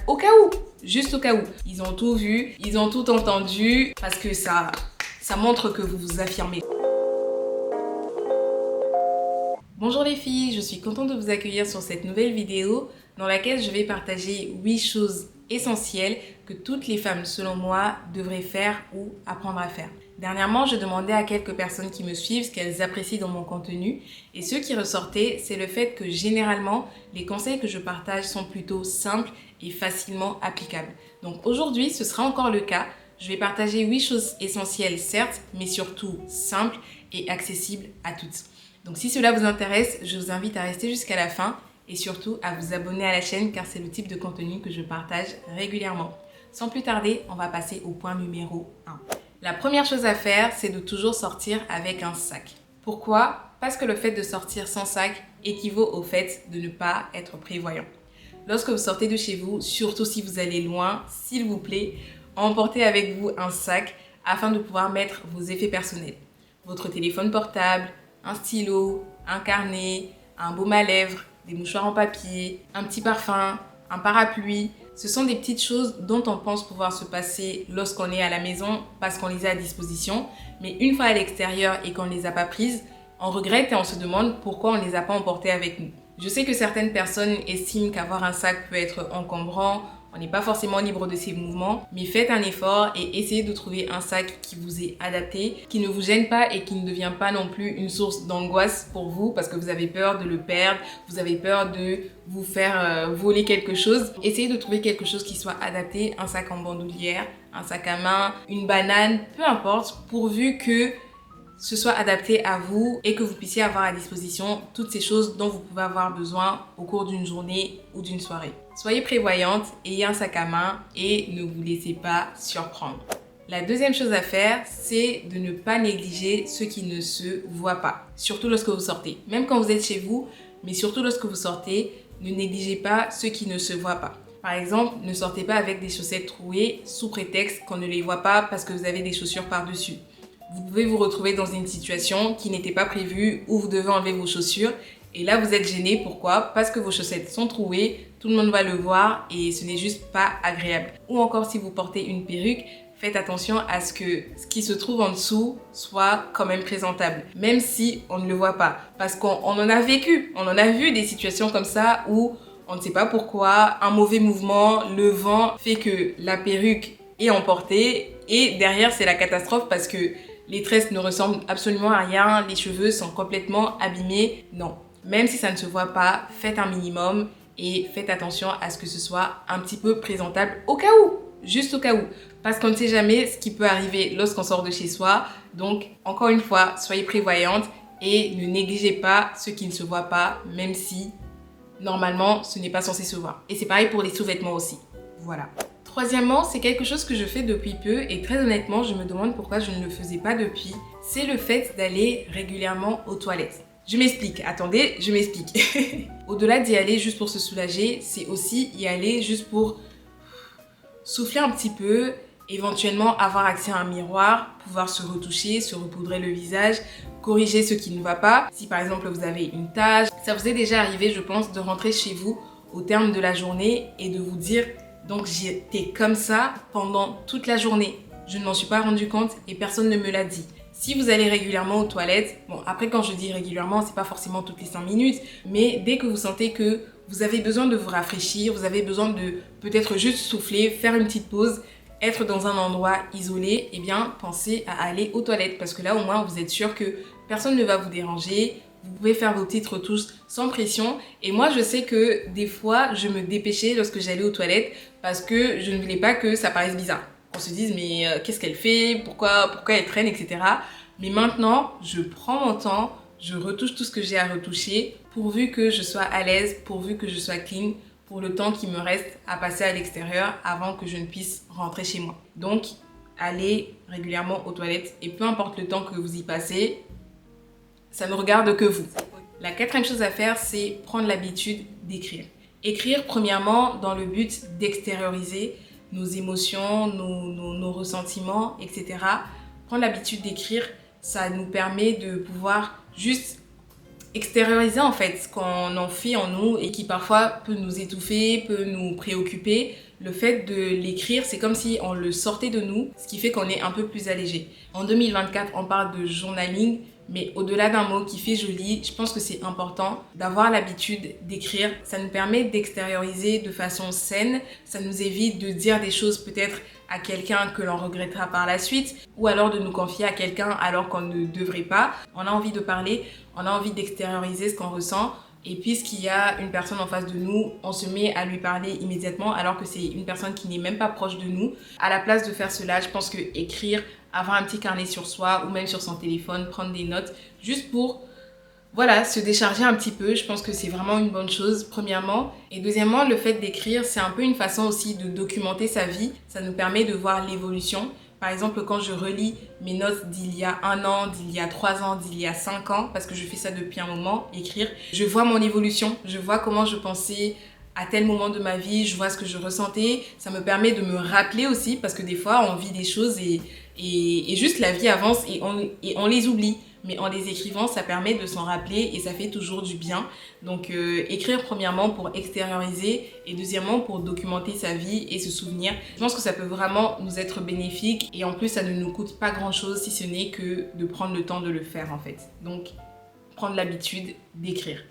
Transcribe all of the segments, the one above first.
au cas où, juste au cas où. Ils ont tout vu, ils ont tout entendu, parce que ça montre que vous vous affirmez. Bonjour les filles, je suis contente de vous accueillir sur cette nouvelle vidéo dans laquelle je vais partager 8 choses essentielles que toutes les femmes, selon moi, devraient faire ou apprendre à faire. Dernièrement, je demandais à quelques personnes qui me suivent ce qu'elles apprécient dans mon contenu et ce qui ressortait, c'est le fait que généralement, les conseils que je partage sont plutôt simples et facilement applicables. Donc aujourd'hui, ce sera encore le cas. Je vais partager 8 choses essentielles, certes, mais surtout simples et accessibles à toutes. Donc si cela vous intéresse, je vous invite à rester jusqu'à la fin et surtout à vous abonner à la chaîne car c'est le type de contenu que je partage régulièrement. Sans plus tarder, on va passer au point numéro 1. La première chose à faire, c'est de toujours sortir avec un sac. Pourquoi? Parce que le fait de sortir sans sac équivaut au fait de ne pas être prévoyant. Lorsque vous sortez de chez vous, surtout si vous allez loin, s'il vous plaît, emportez avec vous un sac afin de pouvoir mettre vos effets personnels. Votre téléphone portable, un stylo, un carnet, un baume à lèvres, des mouchoirs en papier, un petit parfum, un parapluie. Ce sont des petites choses dont on pense pouvoir se passer lorsqu'on est à la maison parce qu'on les a à disposition. Mais une fois à l'extérieur et qu'on ne les a pas prises, on regrette et on se demande pourquoi on ne les a pas emportées avec nous. Je sais que certaines personnes estiment qu'avoir un sac peut être encombrant, on n'est pas forcément libre de ses mouvements, mais faites un effort et essayez de trouver un sac qui vous est adapté, qui ne vous gêne pas et qui ne devient pas non plus une source d'angoisse pour vous parce que vous avez peur de le perdre, vous avez peur de vous faire voler quelque chose. Essayez de trouver quelque chose qui soit adapté, un sac en bandoulière, un sac à main, une banane, peu importe, pourvu que ce soit adapté à vous et que vous puissiez avoir à disposition toutes ces choses dont vous pouvez avoir besoin au cours d'une journée ou d'une soirée. Soyez prévoyante, ayez un sac à main et ne vous laissez pas surprendre. La deuxième chose à faire, c'est de ne pas négliger ce qui ne se voit pas, surtout lorsque vous sortez. Même quand vous êtes chez vous, mais surtout lorsque vous sortez, ne négligez pas ce qui ne se voit pas. Par exemple, ne sortez pas avec des chaussettes trouées sous prétexte qu'on ne les voit pas parce que vous avez des chaussures par-dessus. Vous pouvez vous retrouver dans une situation qui n'était pas prévue où vous devez enlever vos chaussures et là vous êtes gêné. Pourquoi? Parce que vos chaussettes sont trouées, tout le monde va le voir et ce n'est juste pas agréable. Ou encore si vous portez une perruque, faites attention à ce que ce qui se trouve en dessous soit quand même présentable, même si on ne le voit pas. Parce qu'on en a vécu, on en a vu des situations comme ça où on ne sait pas pourquoi, un mauvais mouvement, le vent fait que la perruque est emportée et derrière c'est la catastrophe parce que les tresses ne ressemblent absolument à rien, les cheveux sont complètement abîmés. Non, même si ça ne se voit pas, faites un minimum et faites attention à ce que ce soit un petit peu présentable au cas où, juste au cas où. Parce qu'on ne sait jamais ce qui peut arriver lorsqu'on sort de chez soi. Donc, encore une fois, soyez prévoyante et ne négligez pas ce qui ne se voit pas, même si normalement ce n'est pas censé se voir. Et c'est pareil pour les sous-vêtements aussi. Voilà. Troisièmement, c'est quelque chose que je fais depuis peu et très honnêtement, je me demande pourquoi je ne le faisais pas depuis. C'est le fait d'aller régulièrement aux toilettes. Je m'explique, attendez, je m'explique. Au-delà d'y aller juste pour se soulager, c'est aussi y aller juste pour souffler un petit peu, éventuellement avoir accès à un miroir, pouvoir se retoucher, se repoudrer le visage, corriger ce qui ne va pas. Si par exemple vous avez une tache, ça vous est déjà arrivé, je pense, de rentrer chez vous au terme de la journée et de vous dire donc j'étais comme ça pendant toute la journée. Je ne m'en suis pas rendu compte et personne ne me l'a dit. Si vous allez régulièrement aux toilettes, bon après quand je dis régulièrement, c'est pas forcément toutes les 5 minutes, mais dès que vous sentez que vous avez besoin de vous rafraîchir, vous avez besoin de peut-être juste souffler, faire une petite pause, être dans un endroit isolé, eh bien pensez à aller aux toilettes parce que là au moins vous êtes sûr que personne ne va vous déranger. Vous pouvez faire vos petites retouches sans pression. Et moi, je sais que des fois, je me dépêchais lorsque j'allais aux toilettes parce que je ne voulais pas que ça paraisse bizarre. On se dise, mais qu'est-ce qu'elle fait? Pourquoi elle traîne, etc. Mais maintenant, je prends mon temps, je retouche tout ce que j'ai à retoucher pourvu que je sois à l'aise, pourvu que je sois clean pour le temps qui me reste à passer à l'extérieur avant que je ne puisse rentrer chez moi. Donc, allez régulièrement aux toilettes et peu importe le temps que vous y passez, ça ne regarde que vous. La quatrième chose à faire, c'est prendre l'habitude d'écrire. Écrire, premièrement, dans le but d'extérioriser nos émotions, nos ressentiments, etc. Prendre l'habitude d'écrire, ça nous permet de pouvoir juste extérioriser en fait ce qu'on en fait en nous et qui parfois peut nous étouffer, peut nous préoccuper. le fait de l'écrire, c'est comme si on le sortait de nous, ce qui fait qu'on est un peu plus allégé. En 2024, on parle de journaling, mais au-delà d'un mot qui fait joli, je pense que c'est important d'avoir l'habitude d'écrire. Ça nous permet d'extérioriser de façon saine, ça nous évite de dire des choses peut-être à quelqu'un que l'on regrettera par la suite, ou alors de nous confier à quelqu'un alors qu'on ne devrait pas. On a envie de parler, on a envie d'extérioriser ce qu'on ressent, et puisqu'il y a une personne en face de nous, on se met à lui parler immédiatement alors que c'est une personne qui n'est même pas proche de nous. À la place de faire cela, je pense que écrire, avoir un petit carnet sur soi ou même sur son téléphone, prendre des notes, juste pour voilà, se décharger un petit peu, je pense que c'est vraiment une bonne chose, premièrement. Et deuxièmement, le fait d'écrire, c'est un peu une façon aussi de documenter sa vie. Ça nous permet de voir l'évolution. Par exemple, quand je relis mes notes d'il y a 1 an, d'il y a 3 ans, d'il y a 5 ans, parce que je fais ça depuis un moment, écrire, je vois mon évolution, je vois comment je pensais à tel moment de ma vie, je vois ce que je ressentais. Ça me permet de me rappeler aussi, parce que des fois, on vit des choses et juste la vie avance et on les oublie. Mais en les écrivant, ça permet de s'en rappeler et ça fait toujours du bien. Donc écrire premièrement pour extérioriser et deuxièmement pour documenter sa vie et se souvenir. Je pense que ça peut vraiment nous être bénéfique et en plus ça ne nous coûte pas grand chose si ce n'est que de prendre le temps de le faire en fait. Donc prendre l'habitude d'écrire.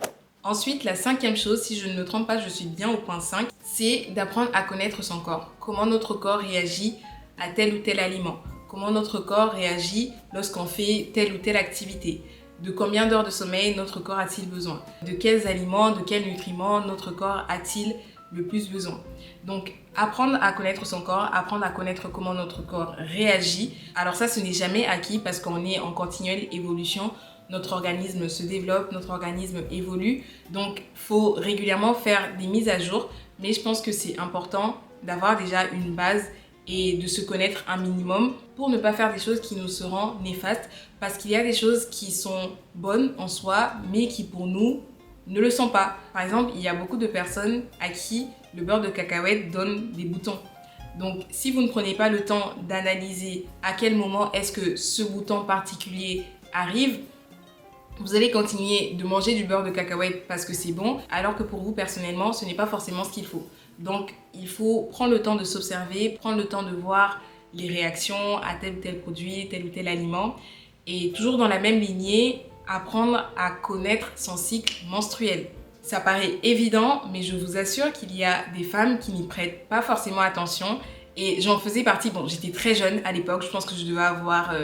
Ensuite, la 5e chose, si je ne me trompe pas, je suis bien au point 5, c'est d'apprendre à connaître son corps. Comment notre corps réagit à tel ou tel aliment. Comment notre corps réagit lorsqu'on fait telle ou telle activité. De combien d'heures de sommeil notre corps a-t-il besoin? De quels aliments, de quels nutriments notre corps a-t-il le plus besoin? Donc, apprendre à connaître son corps, apprendre à connaître comment notre corps réagit. Alors ça, ce n'est jamais acquis parce qu'on est en continuelle évolution. Notre organisme se développe, notre organisme évolue. Donc, il faut régulièrement faire des mises à jour. Mais je pense que c'est important d'avoir déjà une base et de se connaître un minimum pour ne pas faire des choses qui nous seront néfastes parce qu'il y a des choses qui sont bonnes en soi mais qui pour nous ne le sont pas. Par exemple, il y a beaucoup de personnes à qui le beurre de cacahuète donne des boutons. Donc, si vous ne prenez pas le temps d'analyser à quel moment est-ce que ce bouton particulier arrive, vous allez continuer de manger du beurre de cacahuète parce que c'est bon, alors que pour vous personnellement, ce n'est pas forcément ce qu'il faut. Donc, il faut prendre le temps de s'observer, prendre le temps de voir les réactions à tel ou tel produit, tel ou tel aliment. Et toujours dans la même lignée, apprendre à connaître son cycle menstruel. Ça paraît évident, mais je vous assure qu'il y a des femmes qui n'y prêtent pas forcément attention. Et j'en faisais partie, bon, j'étais très jeune à l'époque, je pense que je devais avoir...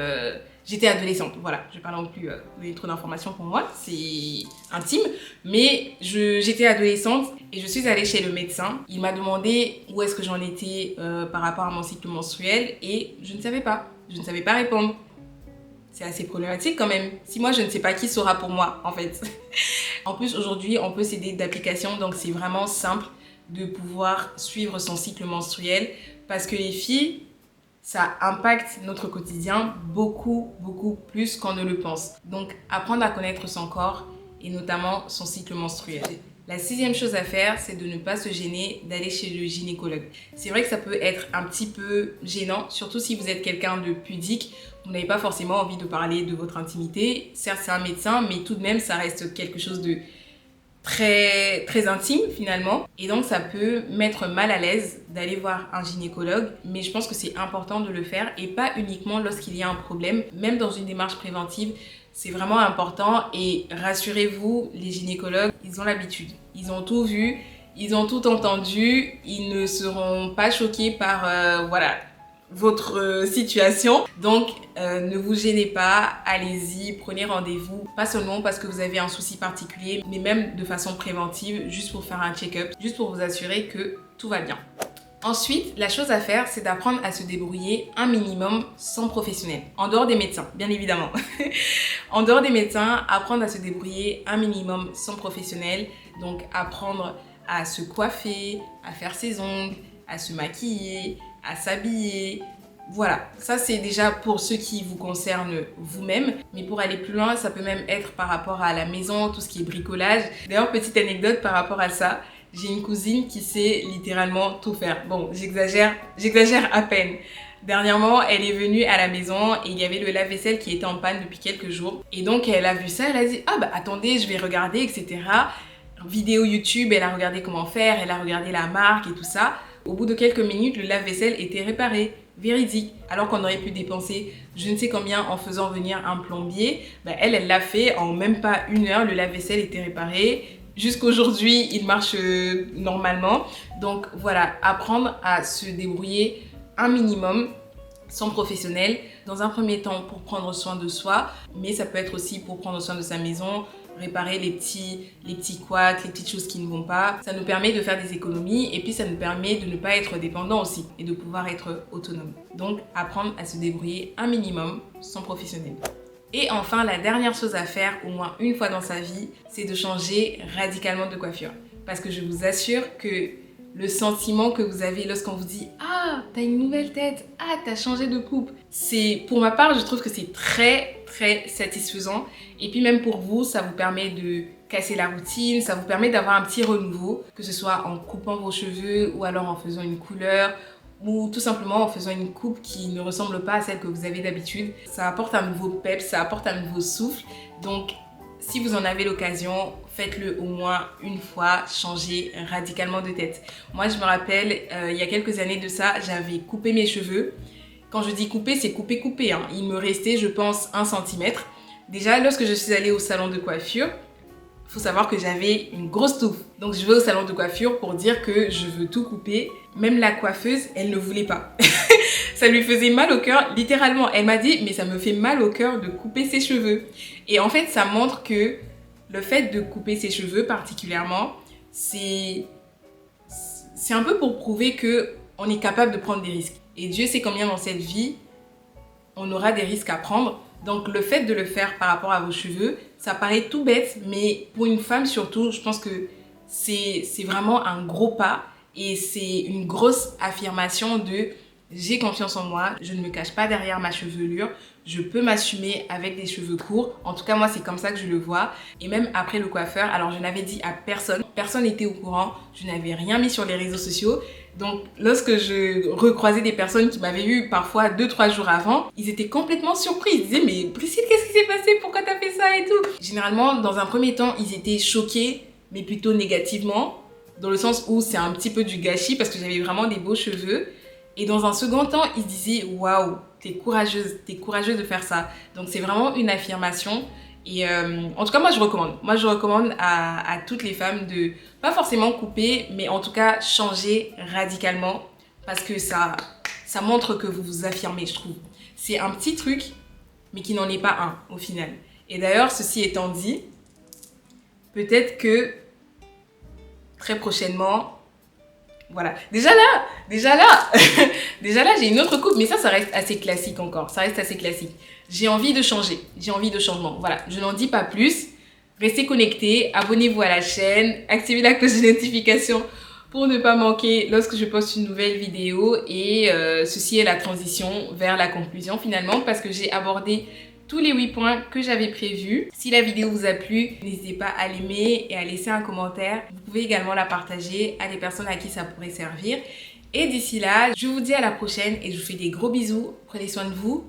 J'étais adolescente, voilà, je ne vais pas non plus donner trop d'informations pour moi, c'est intime, mais j'étais adolescente et je suis allée chez le médecin. Il m'a demandé où est-ce que j'en étais par rapport à mon cycle menstruel et je ne savais pas répondre. C'est assez problématique quand même. Si moi je ne sais pas, qui saura pour moi en fait. En plus aujourd'hui on peut s'aider d'applications, donc c'est vraiment simple de pouvoir suivre son cycle menstruel parce que les filles, ça impacte notre quotidien beaucoup plus qu'on ne le pense. Donc, apprendre à connaître son corps et notamment son cycle menstruel. La 6e chose à faire, c'est de ne pas se gêner d'aller chez le gynécologue. C'est vrai que ça peut être un petit peu gênant, surtout si vous êtes quelqu'un de pudique. Vous n'avez pas forcément envie de parler de votre intimité. Certes, c'est un médecin, mais tout de même, ça reste quelque chose de très intime finalement et donc ça peut mettre mal à l'aise d'aller voir un gynécologue, mais je pense que c'est important de le faire et pas uniquement lorsqu'il y a un problème, même dans une démarche préventive, c'est vraiment important. Et rassurez-vous, les gynécologues, ils ont l'habitude, ils ont tout vu, ils ont tout entendu, ils ne seront pas choqués par voilà, votre situation. Donc ne vous gênez pas, allez-y, prenez rendez-vous, pas seulement parce que vous avez un souci particulier, mais même de façon préventive, juste pour faire un check-up, juste pour vous assurer que tout va bien. Ensuite, la chose à faire, c'est d'apprendre à se débrouiller un minimum sans professionnel, en dehors des médecins, bien évidemment. En dehors des médecins, apprendre à se débrouiller un minimum sans professionnel, donc apprendre à se coiffer, à faire ses ongles, à se maquiller, à s'habiller. Voilà, ça c'est déjà pour ce qui vous concerne vous-même, mais pour aller plus loin, ça peut même être par rapport à la maison, tout ce qui est bricolage. D'ailleurs, petite anecdote par rapport à ça, j'ai une cousine qui sait littéralement tout faire. Bon, j'exagère à peine. Dernièrement, elle est venue à la maison et il y avait le lave-vaisselle qui était en panne depuis quelques jours. Et donc, elle a vu ça, elle a dit « Ah bah attendez, je vais regarder, etc. » Vidéo YouTube, elle a regardé comment faire, elle a regardé la marque et tout ça. Au bout de quelques minutes, le lave-vaisselle était réparé. Véridique. Alors qu'on aurait pu dépenser je ne sais combien en faisant venir un plombier, elle l'a fait en même pas 1 heure, le lave-vaisselle était réparé. Jusqu'aujourd'hui, il marche normalement. Donc voilà, apprendre à se débrouiller un minimum sans professionnel. Dans un premier temps pour prendre soin de soi, mais ça peut être aussi pour prendre soin de sa maison, réparer les petits couacs, les petites choses qui ne vont pas. Ça nous permet de faire des économies et puis ça nous permet de ne pas être dépendant aussi et de pouvoir être autonome. Donc apprendre à se débrouiller un minimum sans professionnel. Et enfin, la dernière chose à faire au moins une fois dans sa vie, c'est de changer radicalement de coiffure. Parce que je vous assure que le sentiment que vous avez lorsqu'on vous dit « Ah, t'as une nouvelle tête, ah, t'as changé de coupe », pour ma part, je trouve que c'est très satisfaisant. Et puis même pour vous, ça vous permet de casser la routine, ça vous permet d'avoir un petit renouveau, que ce soit en coupant vos cheveux ou alors en faisant une couleur, ou tout simplement en faisant une coupe qui ne ressemble pas à celle que vous avez d'habitude. Ça apporte un nouveau peps, ça apporte un nouveau souffle. Donc, si vous en avez l'occasion, faites-le au moins une fois, changez radicalement de tête. Moi, je me rappelle, il y a quelques années de ça, j'avais coupé mes cheveux. Quand je dis couper, c'est couper, hein. Il me restait, je pense, 1 centimètre. Déjà, lorsque je suis allée au salon de coiffure, il faut savoir que j'avais une grosse touffe. Donc je vais au salon de coiffure pour dire que je veux tout couper. Même la coiffeuse, elle ne voulait pas. Ça lui faisait mal au cœur, littéralement. Elle m'a dit, mais ça me fait mal au cœur de couper ses cheveux. Et en fait, ça montre que le fait de couper ses cheveux particulièrement, c'est un peu pour prouver qu'on est capable de prendre des risques. Et Dieu sait combien dans cette vie, on aura des risques à prendre. Donc le fait de le faire par rapport à vos cheveux, ça paraît tout bête, mais pour une femme surtout, je pense que c'est vraiment un gros pas et c'est une grosse affirmation de j'ai confiance en moi, je ne me cache pas derrière ma chevelure, je peux m'assumer avec des cheveux courts. En tout cas, moi, c'est comme ça que je le vois. Et même après le coiffeur, alors je n'avais dit à personne, personne n'était au courant, je n'avais rien mis sur les réseaux sociaux. Donc, lorsque je recroisais des personnes qui m'avaient vu parfois 2-3 jours avant, ils étaient complètement surpris. Ils disaient, mais Priscille, qu'est-ce qui s'est passé? Pourquoi t'as fait ça et tout? Généralement, dans un premier temps, ils étaient choqués, mais plutôt négativement, dans le sens où c'est un petit peu du gâchis parce que j'avais vraiment des beaux cheveux. Et dans un second temps, ils se disaient, waouh, t'es courageuse de faire ça. Donc, c'est vraiment une affirmation. Et en tout cas, moi, je recommande. Moi, je recommande à toutes les femmes de pas forcément couper, mais en tout cas, changer radicalement parce que ça montre que vous vous affirmez, je trouve. C'est un petit truc, mais qui n'en est pas un, au final. Et d'ailleurs, ceci étant dit, peut-être que très prochainement, voilà. Déjà là, j'ai une autre coupe, mais ça reste assez classique encore. Ça reste assez classique. J'ai envie de changer, j'ai envie de changement. Voilà, je n'en dis pas plus. Restez connectés, abonnez-vous à la chaîne, activez la cloche de notification pour ne pas manquer lorsque je poste une nouvelle vidéo. Et ceci est la transition vers la conclusion finalement, parce que j'ai abordé tous les 8 points que j'avais prévus. Si la vidéo vous a plu, n'hésitez pas à l'aimer et à laisser un commentaire. Vous pouvez également la partager à des personnes à qui ça pourrait servir. Et d'ici là, je vous dis à la prochaine et je vous fais des gros bisous. Prenez soin de vous.